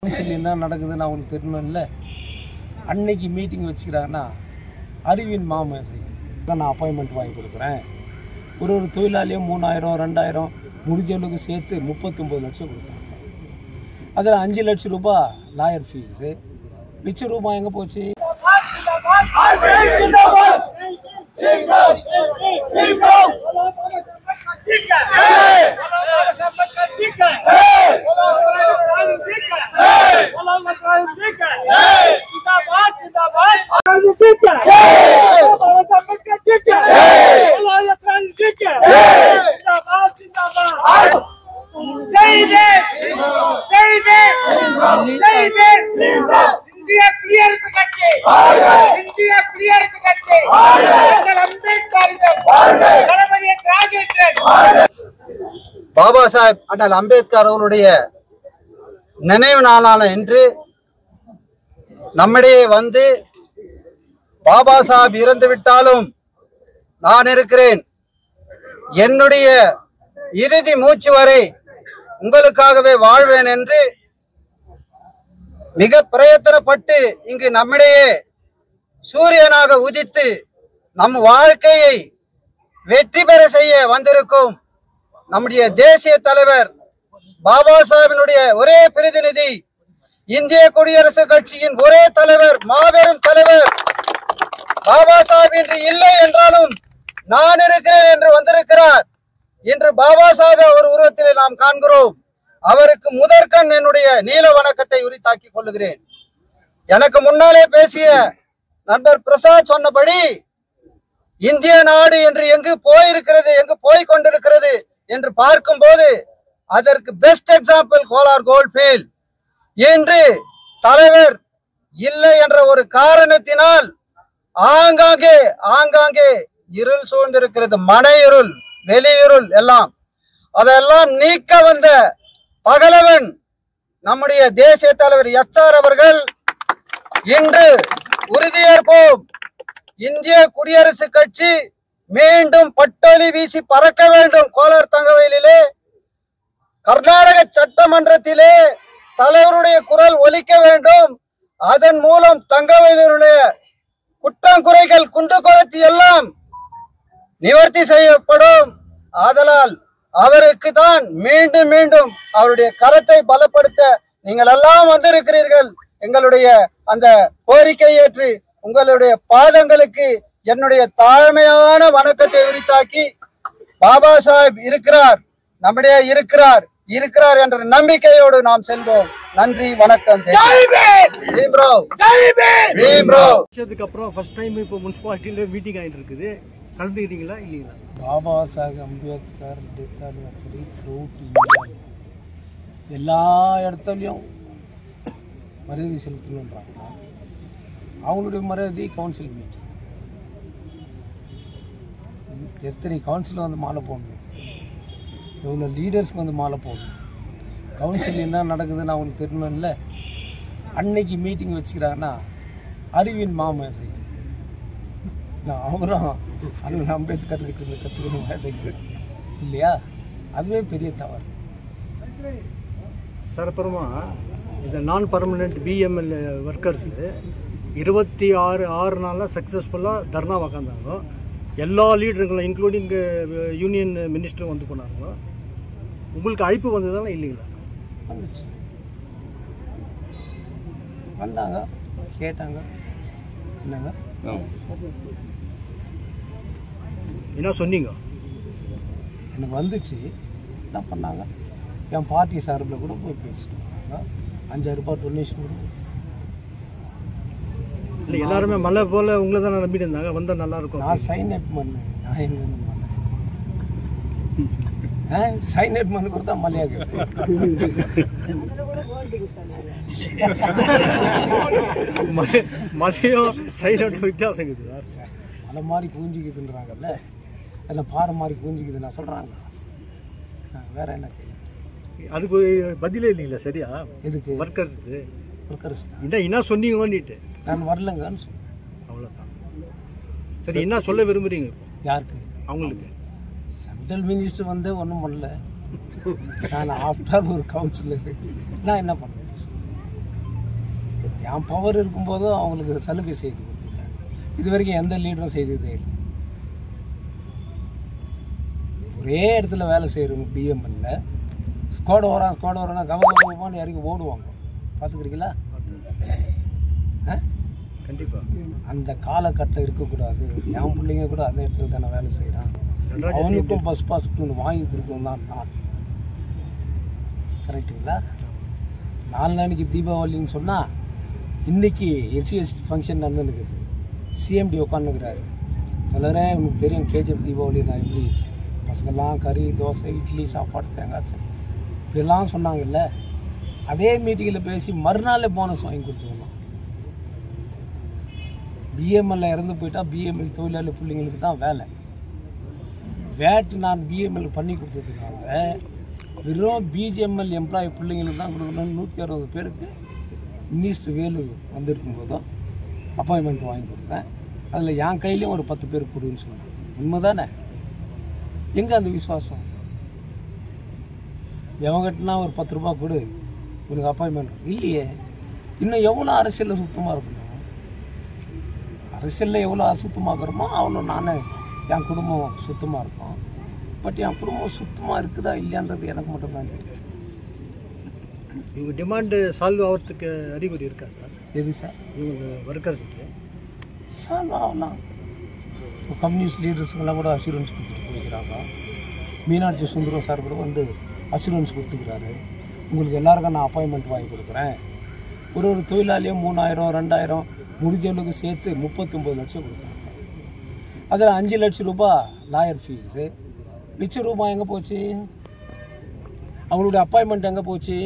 என்ன நடக்குதுன்னு அவங்களுக்கு தெரியணும்ல. அன்னைக்கு மீட்டிங் வச்சுக்கிறாங்கன்னா அறிவின் மாமன் நான் அப்பாயின்மெண்ட் வாங்கி கொடுக்குறேன். ஒரு தொழிலாளியும் 3000 2000 முடிஞ்சவனுக்கு சேர்த்து 39 லட்சம் கொடுத்தாங்க. அதில் 5 லட்சம் ரூபாய் லாயர் ஃபீஸு. மிச்ச ரூபாய் எங்கே போச்சு? பாபா சாஹேப் அண்ணல் அம்பேத்கர் அவருடைய நினைவு நாளான இன்று நம்மிடையே வந்து பாபா சாஹேப் இறந்து விட்டாலும் நான் இருக்கிறேன், என்னுடைய இறுதி மூச்சு வரை உங்களுக்காகவே வாழ்வேன் என்று மிக பிரயத்தனப்பட்டு இங்கு நம்மிடையே சூரியனாக உதித்து நம் வாழ்க்கையை வெற்றி பெற செய்ய வந்திருக்கும் நம்முடைய தேசிய தலைவர் பாபா சாஹிபினுடைய ஒரே பிரதிநிதி, இந்திய குடியரசுக் கட்சியின் ஒரே தலைவர், மாபெரும் தலைவர் பாபா சாஹிப் இன்று இல்லை என்றாலும் நான் இருக்கிறேன் என்று வந்திருக்கிறார். இன்று பாபா சாஹிப் அவர் உருவத்திலே நாம் காண்கிறோம். அவருக்கு முதற்கண் என்னுடைய நீல வணக்கத்தை உரித்தாக்கிக் கொள்ளுகிறேன். எனக்கு முன்னாலே பேசிய நண்பர் பிரசாத் சொன்னபடி இந்திய நாடு என்று எங்கு போயிருக்கிறது, எங்கு போய் கொண்டிருக்கிறது என்று பார்க்கும் போது அதற்கு பெஸ்ட் எக்ஸாம்பிள் கோலார் கோல்ட்ஃபீல்ட். இன்று தலைவர் இல்லை என்ற ஒரு காரணத்தினால் ஆங்காங்கே இருள் சூழ்ந்திருக்கிறது, மன இருள், வெளியிருள் எல்லாம். அதெல்லாம் நீக்க வந்த பகலவன் நம்முடைய தேசிய தலைவர் எஸ்ஆர் அவர்கள். இன்று உறுதியேற்போம், இந்திய குடியரசுக் கட்சி மீண்டும் பட்டொலி வீசி பறக்க வேண்டும். கோலார் தங்கவயலிலே கர்நாடக சட்டமன்றத்திலே தலைவருடைய குரல் ஒலிக்க வேண்டும். அதன் மூலம் தங்கவயலினுடைய குற்றங்குறைகள், குண்டு குறைத்தி எல்லாம் நிவர்த்தி செய்யப்படும். ஆதலால் அவருக்கு தான் மீண்டும் மீண்டும் அவருடைய கரத்தை பலப்படுத்த நீங்கள் எல்லாம் வந்திருக்கிறீர்கள். எங்களுடைய அந்த கோரிக்கை ஏற்று உங்களுடைய பாதங்களுக்கு என்னுடைய தாழ்மையான வணக்கத்தை உரித்தாக்கி, பாபா சாஹிப் இருக்கிறார், நம்மிடையே இருக்கிறார் என்ற நம்பிக்கையோடு நாம் செல்வோம். நன்றி, வணக்கம். அப்புறம் ஃபர்ஸ்ட் டைம் இப்போ முனிசிபாலிட்டியில மீட்டிங் ஆகிட்டு இருக்குது, கலந்துக்கிட்டீங்களா இல்லைங்களா? Baba Saheb Ambedkar death anniversary throat India எல்லா இடத்துலையும் மரியாதை செலுத்தணுன்றாங்க. அவங்களுடைய மரியாதை கவுன்சில் மீட்டிங், எத்தனை கவுன்சில் வந்து மாலை போடணும், எவ்வளோ லீடர்ஸ்க்கு வந்து மாலை போடணும், கவுன்சில் என்ன நடக்குதுன்னு அவங்களுக்கு தெரியணும்ல. அன்னைக்கு மீட்டிங் வச்சுக்கிறாங்கன்னா அறிவின் மாமன் அவரும் அண்ணல் அம்பேத்கர் கிட்ட கற்றுக்கணும் இல்லையா? அதுவே பெரிய தவறு சார். அப்புறமா இந்த நான் பர்மனெண்ட் பிஎம்எல் ஒர்க்கர்ஸ் 26 நாளில் சக்ஸஸ்ஃபுல்லாக தர்ணா உக்காந்தாங்க. எல்லா லீடருங்களும் இன்க்ளூடிங் யூனியன் மினிஸ்டரும் வந்து போனாங்க. உங்களுக்கு அழைப்பு வந்ததால இல்லைங்களா? வந்துச்சு, வந்தாங்க, கேட்டாங்க, என்னங்க என்ன சொன்னீங்க? எனக்கு வந்துச்சு, என்ன பண்ணாங்க, என் பார்ட்டி சார்பில் கூட போய் பேசிட்டு வந்தாங்க. 5000 ரூபாய் டொனேஷன் கூட. இல்லை, எல்லாருமே மழை போல் உங்களை தான் நம்பிட்டு இருந்தாங்க, வந்தால் நல்லா இருக்கும். நான் சைன் அப் பண்ணேன். நான் எங்கே பண்ணேன்? சைன் அப் பண்ணி கொடுத்தா மலையாக மழையும் சைன் அப் வித்தியாசம் இருக்குது. மலை மாதிரி பூஞ்சிக்குதுன்றாங்கல்ல, அதில் பாறை மாதிரி பூஞ்சிக்குது நான் சொல்கிறாங்க. வேற என்ன கேள்வி? அதுக்கு பதிலே இல்லைங்களா? சரியா? எதுக்கு? ஒர்க்கர்ஸுக்கு. ஒர்க்கர்ஸ் என்ன சொன்னீங்கன்னுட்டு நான் வரலங்கன்னு சொன்னேன், அவ்வளோதான். சரி, என்ன சொல்ல விரும்புறீங்க? யாருக்கு? அவங்களுக்கு. சென்ட்ரல் மினிஸ்டர் வந்து ஒன்றும் பண்ணல, நான் ஆஃப்டர் ஒரு கவுன்சிலர், நான் என்ன பண்ணுறேன்? என் பவர் இருக்கும்போதும் அவங்களுக்கு சலுகை செய்து கொடுத்துருக்கேன். இது வரைக்கும் எந்த லீடரும் செய்ததே இல்லை. ஒரே இடத்துல வேலை செய்கிறவங்க பிஎம்எல்ல ஸ்குவாட் வரானா கவனமாக இறங்கி ஓடுவாங்க. பார்த்துக்கிறீங்களா? கண்டிப்பாக அந்த காலகட்டம் இருக்கக்கூடாது. என் பிள்ளைங்க கூட அந்த இடத்துல தானே வேலை செய்கிறான். அவனுக்கும் பஸ் பாஸ் வாங்கி கொடுக்கணும் தான் நான். கரெக்டுங்களா? 4 நாளைக்கு தீபாவளின்னு சொன்னால் இன்றைக்கி SC/ST ஃபங்க்ஷன் நடந்துருக்குது. CMD உட்காந்துக்கிறாரு. கலரே உங்களுக்கு தெரியும் கேஜிஎஃப் தீபாவளி நான் எப்படி பசங்கள்லாம் கறி தோசை இட்லி சாப்பாடு தேங்காய் இப்படிலாம் சொன்னாங்கல்ல. அதே மீட்டிங்கில் பேசி மறுநாளே போனஸ் வாங்கி கொடுத்துருந்தோம். பிஎம்எல்ல இறந்து போயிட்டா பிஎம்எல் தொழிலாளி பிள்ளைங்களுக்கு தான் வேலை. வேட் நான் பிஎம்எல் பண்ணி கொடுத்ததுனால வெறும் பிஜிஎம்எல் எம்ப்ளாயி பிள்ளைங்களுக்கு தான் கொடுக்கணும்னு 160 பேருக்கு மினிஸ்டர் வேலு வந்திருக்கும் போதும் அப்பாயின்மெண்ட் வாங்கி கொடுத்தேன். அதில் என் கையிலையும் ஒரு 10 பேர் கொடுன்னு சொன்னேன். உண்மை தானே? எங்கே அந்த விசுவாசம்? எவங்கிட்டனா ஒரு 10 ரூபா கொடு உனக்கு அப்பாயின்மெண்ட் இல்லையே. இன்னும் எவ்வளோ அரசியலில் சுத்தமாக இருக்கணும். அரசியலில் எவ்வளோ அசுத்தமாகறோமோ அவ்வளோ நானே என் குடும்பம் சுத்தமாக இருக்கும். பட் என் குடும்பம் சுத்தமாக இருக்குதா இல்லையான்றது எனக்கு மட்டும்தான் தெரியும். இவங்க டிமாண்டு சால்வ் ஆகிறதுக்கு அறிகுறி இருக்கா சார்? எது சார்? இவங்க ஒர்க்கர்ஸுக்கு சால்வ் ஆகலாம். கம்யூனிஸ்ட் லீடர்ஸுங்கெல்லாம் கூட அஷூரன்ஸ் கொடுத்துட்டு போயிருக்கிறாங்க. மீனாட்சி சுந்தரம் சார் கூட வந்து அஷூரன்ஸ் கொடுத்துக்கிறாரு. உங்களுக்கு எல்லாருக்கும் நான் அப்பாயின்மெண்ட் வாங்கி கொடுக்குறேன். ஒரு தொழிலாளியும் 3000 2000 முடிஞ்சவங்களுக்கு சேர்த்து 39 லட்சம் கொடுக்குறாங்க. அதில் 5 லட்சம் ரூபாய் லாயர் ஃபீஸு. மிச்ச ரூபாய் எங்கே போச்சு? அவங்களுடைய அப்பாயின்மெண்ட் எங்கே போச்சு?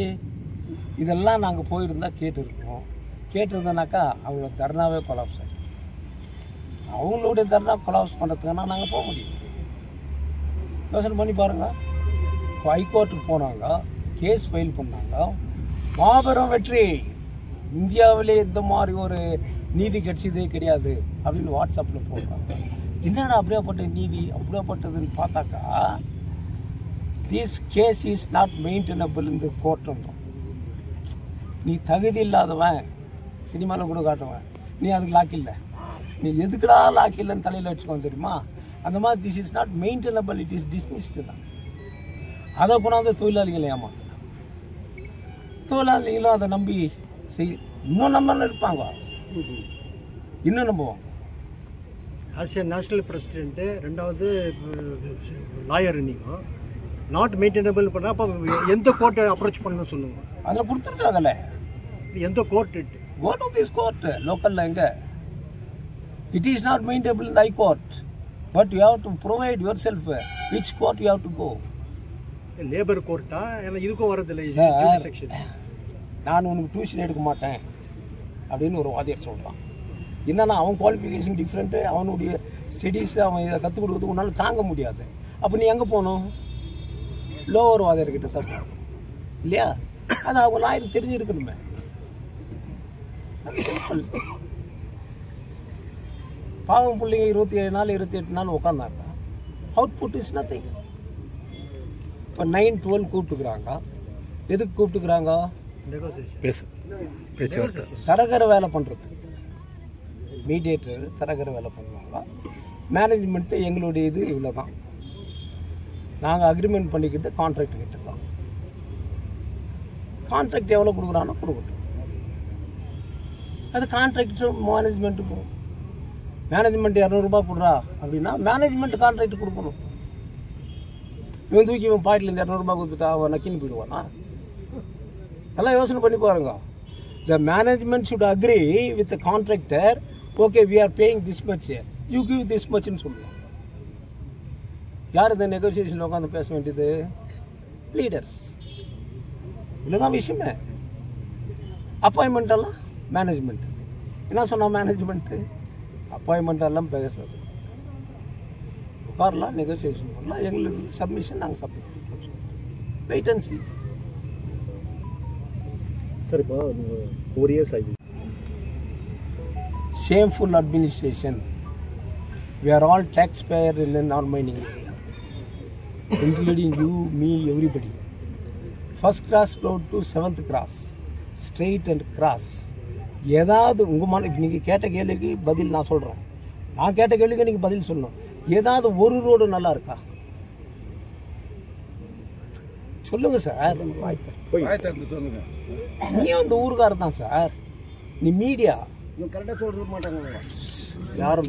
இதெல்லாம் நாங்கள் போயிருந்தால் கேட்டுருக்கோம். கேட்டிருந்தோன்னாக்கா அவங்களோட தர்ணாவே கொலாப்ஸ் ஆகிடும். அவங்களுடைய தர்ணா கொலாப்ஸ் பண்ணுறதுக்கான நாங்கள் போக முடியும். யோசனை பண்ணி பாருங்கள். ஹைகோர்ட்டுக்கு போனாங்க, கேஸ் ஃபைல் பண்ணாங்க, மாபெரும் வெற்றி. இந்தியாவிலே இந்த மாதிரி ஒரு நீதி கிடைச்சதே கிடையாது அப்படின்னு வாட்ஸ்அப்பில் போடுறாங்க. என்னடா அப்படியாப்பட்ட நீதி அப்படியாப்பட்டதுன்னு பார்த்தாக்கா this case is not maintainable இந்த கோர்ட்டுன்றோம். நீ தகுதி இல்லாதவன் சினிமாவில் கூட காட்டுவேன், நீ அதுக்கு லாக் இல்லை, நீ எதுக்குடா லாக் இல்லைன்னு தலையில் வச்சுக்கோங்க தெரியுமா? அந்த மாதிரி this is not maintainable, it is dismissed தான். அதை கொண்டாந்து தொழிலாளிகளை ஏமாத்தலாம். தொழிலாளிகளும் அதை நம்பி இன்னும் நம்ம இருப்பாங்க, இன்னும் நம்புவோம். ஆஸ் ஏ நேஷனல் பிரசிடென்ட்டு, ரெண்டாவது லாயர், நீங்கள் நாட் மெயின்டெனபிள் பண்ணால் அப்போ எந்த கோர்ட்டை அப்ரோச் பண்ணணும்னு சொல்லுங்க. அதில் கொடுத்துருக்காங்கல்ல. எந்த court? Go to this court, local எங்க? It is not maintainable in the high court, but you have to provide yourself which court you have to go. Labour கோர்ட்டா? ஏன்னா இதுக்கும் வரதில்லை செக்ஷன். நான் உனக்கு டியூஷன் எடுக்க மாட்டேன் அப்படின்னு ஒரு வாதியார் சொல்கிறான். என்னன்னா அவன் குவாலிஃபிகேஷன் டிஃப்ரெண்ட்டு, அவனுடைய ஸ்டடீஸ் அவன் இதை கற்றுக் கொடுக்கறதுக்கு உன்னால் தாங்க முடியாது. அப்போ நீ எங்கே போகணும்? லோவர் வாதியார்கிட்ட தான் போகணும் இல்லையா? அது அவங்க லாயருக்கு தெரிஞ்சிருக்கணுமே. பாவம் பிள்ளைங்க 27 நாள் 28 நாள் உட்காந்தாங்க. Output is nothing. இப்போ 9, 12 கூப்பிட்டுக்கிறாங்க. எதுக்கு கூப்பிட்டுக்கிறாங்க? தரகர வேலை பண்ணுறது. மீடியேட்டர் தரகர வேலை பண்ணுவாங்க. மேனேஜ்மெண்ட்டு எங்களுடைய இது இவ்வளோ தான். நாங்கள் அக்ரிமெண்ட் பண்ணிக்கிறது கான்ட்ராக்ட் கிட்ட தான். கான்ட்ராக்ட் எவ்வளோ கொடுக்குறானோ கொடுக்கட்டும். அது கான்ட்ராக்ட் மேனேஜ்மெண்ட்டு போகும். மேனேஜ்மெண்ட் 200 ரூபாய் கொடுறா அப்படின்னா மேனேஜ்மெண்ட் கான்ட்ராக்ட் கொடுக்கணும். இவன் தூக்கி இவன் பாட்டிலேருந்து 200 ரூபாய் கொடுத்துட்டா அவன் நக்கின்னு போயிடுவானா? நல்லா யோசனை பண்ணி பாருங்க. The management should agree with the contractor. Okay, we are paying this much. You give this much ன்னு சொல்லுவோம். யார் இந்த நெகோசியேஷனில் உட்காந்து பேச வேண்டியது? லீடர்ஸ். இல்லைதான் விஷயமே. அப்பாயின்மெண்ட் எல்லாம் மேனேஜ்மெண்ட். என்ன சொன்னா மேனேஜ்மெண்ட்டு? அப்பாயின்மெண்ட் எல்லாம் பேசுறது. உட்காரலாம், நெகோசியேஷன் பண்ணலாம், எங்களுக்கு சப்மிஷன் நாங்கள் சப்மிட் பண்ணுறோம். Wait and C. சார் இப்போ 4 இயர்ஸ் ஆகி shameful administration. We are all taxpayer in an our mining area, including you, me, everybody. First class road to 7th class, straight and cross. ஏதாவது உங்கள் நீங்கள் கேட்ட கேள்விக்கு பதில் நான் சொல்கிறேன். நான் கேட்ட கேள்விக்கு நீங்கள் பதில் சொல்லணும். ஏதாவது ஒரு ரோடு நல்லா இருக்கா சொல்லுங்க சார். சொல்லுங்க. நீ அந்த ஊருக்காரர் தான் சார். நீ மீடியா கரெக்டாக சொல்றது மாட்டாங்க. யாரும்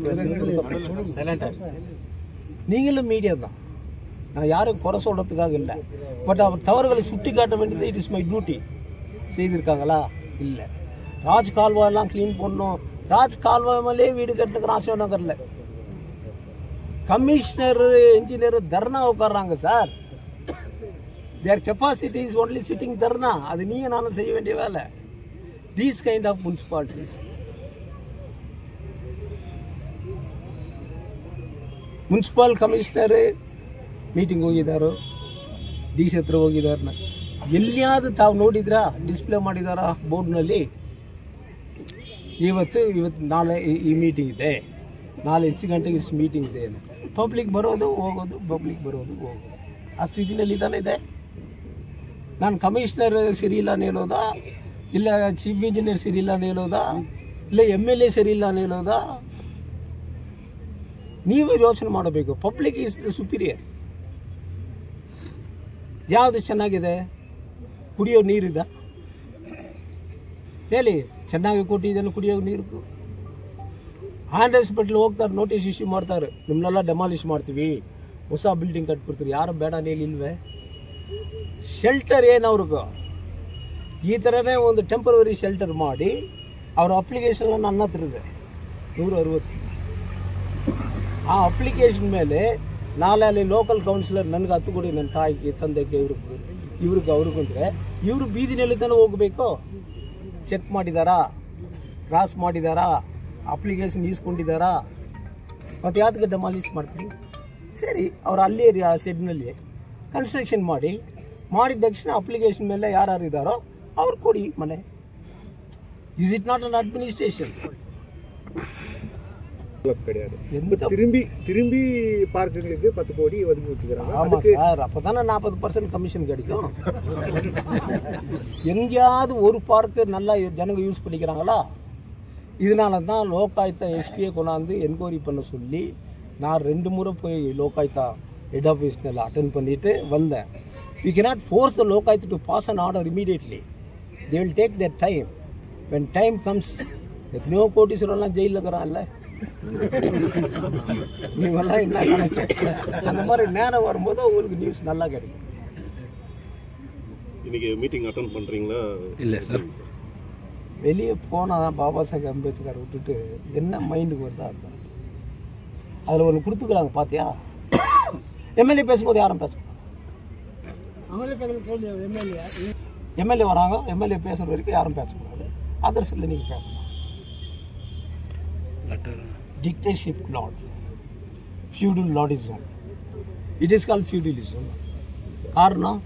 நீங்களும் மீடியா தான். நான் யாரும் குறை சொல்றதுக்காக இல்லை. பட் அவர் தவறுகளை சுட்டி காட்ட வேண்டியது இட் இஸ் மை டியூட்டி. செய்திருக்காங்களா? இல்லை. ராஜ் கால்வாயெல்லாம் கிளீன் பண்ணணும். ராஜ் கால்வாய் மேலே வீடு கட்டுக்கிறான் அசோக் நகர்ல. கமிஷனர் இன்ஜினியர் தர்ணா உட்கார்றாங்க சார். Their capacity is only sitting dharna. அது நீங்க நானும் செய்ய வேண்டிய வேலை. These kind of municipalities. Municipal commissioner meeting ಹೋಗಿದ್ದಾರೋ, ಡಿ ಸಿ ಹತ್ರ ಹೋಗಿದಾರ. ಎಲ್ಲಿಯಾದ್ರೂ ತಾವು ನೋಡಿದ್ರಾ ಡಿಸ್ಪ್ಲೇ ಮಾಡಿದಾರಾ ಬೋರ್ಡ್ನಲ್ಲಿ? ಇವತ್ತು ನಾಳೆ ಈ ಮೀಟಿಂಗ್ ಇದೆ, ನಾಳೆ ಇಷ್ಟು ಗಂಟೆಗೆ ಇಷ್ಟು ಮೀಟಿಂಗ್ ಇದೆ. ಪಬ್ಲಿಕ್ ಬರೋದು ಹೋಗೋದು, ಪಬ್ಲಿಕ್ ಬರೋದು ಹೋಗೋದು, ಆ ಸ್ಥಿತಿನಲ್ಲಿ ತಾನೇ ಇದೆ. ನಾನು ಕಮಿಷನರ್ ಸರಿ ಇಲ್ಲ ಅಂತ ಹೇಳೋದಾ, ಇಲ್ಲ ಚೀಫ್ ಇಂಜಿನಿಯರ್ ಸರಿ ಇಲ್ಲ ಅಂತ ಹೇಳೋದಾ, ಇಲ್ಲ MLA ಸರಿ ಇಲ್ಲ ಅಂತ ಹೇಳೋದಾ? ನೀವೇ ಯೋಚನೆ ಮಾಡಬೇಕು. Public is the superior. ಯಾವುದು ಚೆನ್ನಾಗಿದೆ? ಕುಡಿಯೋ ನೀರಿದ ಹೇಳಿ, ಚೆನ್ನಾಗಿ ಕೊಟ್ಟಿದ್ದೇನೆ ಕುಡಿಯೋ ನೀರು. ಹ್ಯಾಂಡ್ ಹಾಸ್ಪಿಟ್ಲ್ ಹೋಗ್ತಾರೆ, ನೋಟಿಸ್ ಇಶ್ಯೂ ಮಾಡ್ತಾರೆ, ನಿಮ್ಮನ್ನೆಲ್ಲ ಡೆಮಾಲಿಷ್ ಮಾಡ್ತೀವಿ, ಹೊಸ ಬಿಲ್ಡಿಂಗ್ ಕಟ್ಬಿಡ್ತೀರಿ. ಯಾರು ಬೇಡ ಇಲ್ವೇ? ಶೆಲ್ಟರ್ ಏನು ಅವ್ರಿಗೂ? ಈ ಥರನೇ ಒಂದು ಟೆಂಪರರಿ ಶೆಲ್ಟರ್ ಮಾಡಿ ಅವ್ರ ಅಪ್ಲಿಕೇಶನ್ ನನ್ನ ಹತ್ರ ಇದೆ 160. ಆ ಅಪ್ಲಿಕೇಶನ್ ಮೇಲೆ ನಾಳೆ ಅಲ್ಲಿ ಲೋಕಲ್ ಕೌನ್ಸಿಲರ್ ನನಗೆ 10 ಕೊಡಿ, ನನ್ನ ತಾಯಿಗೆ ತಂದೆಗೆ ಇವ್ರಿಗೆ ಅವ್ರಿಗೂ ಅಂದರೆ ಇವರು ಬೀದಿನಲ್ಲಿ ತಾನೇ ಹೋಗಬೇಕು. ಚೆಕ್ ಮಾಡಿದಾರಾ, ಕ್ರಾಸ್ ಮಾಡಿದಾರಾ, ಅಪ್ಲಿಕೇಶನ್ ಈಸ್ಕೊಂಡಿದ್ದಾರಾ? ಮತ್ತು ಯಾವ್ದಕ್ಕೆ ಡೆಮಾಲಿಷ್ ಮಾಡ್ತೀವಿ? ಸರಿ, ಅವ್ರು ಅಲ್ಲೇ ಆ ಶೆಡ್ನಲ್ಲಿ ಕನ್ಸ್ಟ್ರಕ್ಷನ್ ಮಾಡಿದ ತಕ್ಷಣ ಅಪ್ಲಿಕೇಶನ್ ಮೇಲೆ ಯಾರು ಇದ್ದಾರೋ ಅವ್ರು ಕೊಡಿ ಮನೆ. Is it not an administration? திரும்பி பார்க்குங்களுக்கு 10 கோடி ஒதுக்கி வச்சுக்கிறாங்க. ஆமா சார், அப்பதானே 40% கமிஷன் கிடைக்கும். எங்கேயாவது ஒரு பார்க்கு நல்லா ஜனங்க யூஸ் பண்ணிக்கிறாங்களா? இதனால தான் லோகாயுக்தா எஸ்பியை கொண்டாந்து என்கொயரி பண்ண சொல்லி நான் 2 முறை போய் லோகாயுக்தா ஹெட் ஆஃபீஸ்ல அட்டென்ட் பண்ணிட்டு வந்தேன். We cannot force the Lokayuktha to pass an order immediately. They will take their time. When time comes, எத்தனையோ கோட்டீஸ்வரெல்லாம் ஜெயிலில் இருக்கிறான்ல, நீங்கெல்லாம் என்ன அந்த மாதிரி நேரம் வரும்போது உங்களுக்கு நியூஸ் நல்லா கிடைக்கும். இன்னைக்கு மீட்டிங் அட்டெண்ட் பண்ணுறீங்களா? இல்லை சார். வெளியே போனால் பாபா சாஹேப் அம்பேத்கர் விட்டுட்டு என்ன மைண்டுக்கு வருதா இருக்கும். அதில் ஒன்று கொடுத்துக்கிறாங்க பார்த்தியா? MLA பேசும்போது யாரும் பேச MLA வராங்க, MLA பேசுகிற வரைக்கும் யாரும் பேசக்கூடாது. அதர்ஸில் நீங்கள் பேசலாம். Dictatorship lord, feudal lordism. It is called feudalism. காரணம்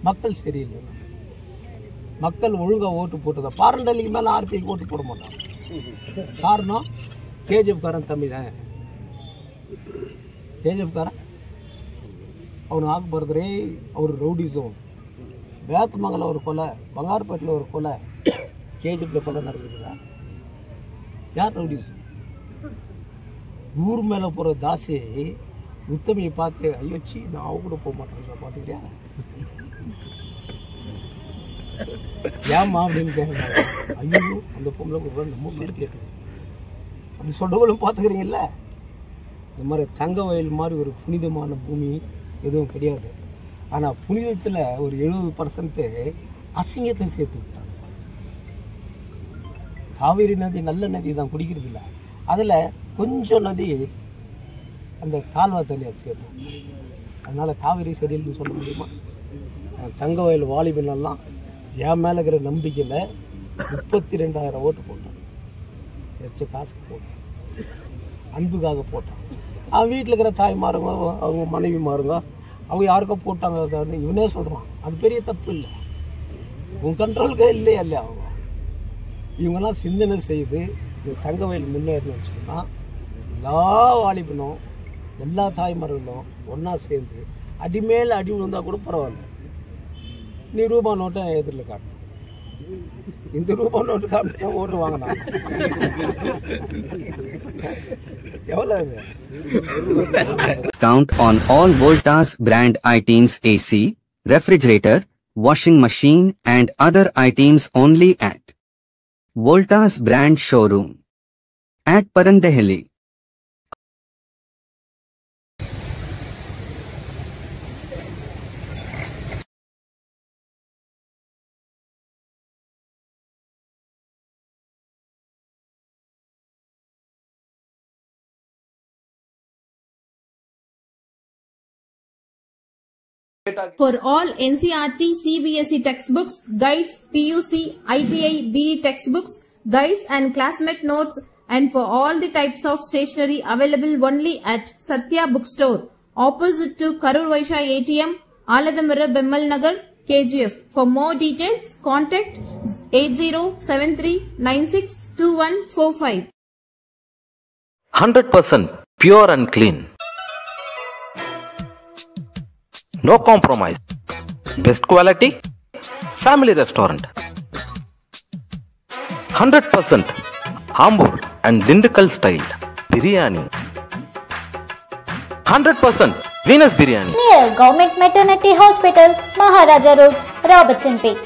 மக்கள் சரியில்லை. மக்கள் ஒழுங்காக ஓட்டு போட்டதா? பாரண்டலிக்கு மேலே RPக்கு ஓட்டு போட மாட்டாங்க. காரணம் KGF காரன் தம்பி தான். KGF காரன் அவನು ಆಗಬಾರ್ದ್ರೆ ಅವರು ರೌಡಿಸಮ್. ಬೇತಮಂಗಲ ஒரு கொலை, ಬಂಗಾರಪೇಟೆயில் ஒரு கொலை, KGFல கொலை நடக்குதுதா? யார் ரவுடிசம்? ஊர் மேலே போகிற தாசி உத்தமியை பார்த்து ஐயோச்சி நான் அவ கூட போக மாட்டேன் பார்த்துக்கிறியா ஏம்மா அப்படின்னு கேட்குறாங்க. ஐயோ அந்த பொம்பளை கூட நம்ம பேர் கேட்டு அப்படி சொல்றவங்களும் பார்த்துக்கிறீங்கல்ல. இந்த மாதிரி தங்க வயல் மாதிரி ஒரு புனிதமான பூமி எதுவும் கிடையாது. ஆனால் புனிதத்தில் ஒரு 70% அசிங்கத்தை சேர்த்து விட்டாங்க. காவேரி நதி நல்ல நதி தான், குடிக்கிறது இல்லை. அதில் கொஞ்சம் நதி அந்த கால்வா தண்ணியாக சேர்த்தோம். அதனால் காவேரி சரியில்லைன்னு சொல்ல முடியுமா? தங்க வயல் வாலிபனெல்லாம் என் மேலே இருக்கிற நம்பிக்கையில் 32,000 ஓட்டு போட்டான். வச்ச காசுக்கு போட்டான், அன்புக்காக போட்டான். அவன் வீட்டில் இருக்கிற தாய்மாருங்க, அவங்க மனைவிமாருங்க, அவங்க யாருக்கோ போட்டாங்க. இவனே சொல்கிறான், அது பெரிய தப்பு இல்லை, உன் கண்ட்ரோலுக்கே இல்லையா இல்லையா? அவங்க இவங்கெல்லாம் சிந்தனை செய்து இந்த தங்க வயல் முன்னேறணும்னு சொன்னால் எல்லா வாலிபனும் எல்லா தாய்மார்களும் ஒன்றா சேர்ந்து அடி மேலே அடி விழுந்தால் கூட பரவாயில்ல, நீ ரூபா நோட்டை எதிரில் காட்டணும். இந்த ரூபா நோட்டு காமிச்சு தான் ஓட்டு வாங்கினா. எவ்வளோ அது? Discount on all Voltas brand items AC, refrigerator, washing machine and other items only at Voltas brand showroom at Parandehli. For all NCERT, CBSE textbooks, guides, PUC, ITI, BE textbooks, guides and classmate notes, and for all the types of stationery available only at Satya Bookstore, opposite to Karur Vaishya ATM, Aladamara Bemmal Nagar, KGF. For more details, contact 8073962145. 100% pure and clean. No compromise. Best quality. Family restaurant. 100% Ambur and Dindigul style biryani. 100% Venus biryani. Near Government Maternity Hospital, Maharaja Road, Robertson Peak.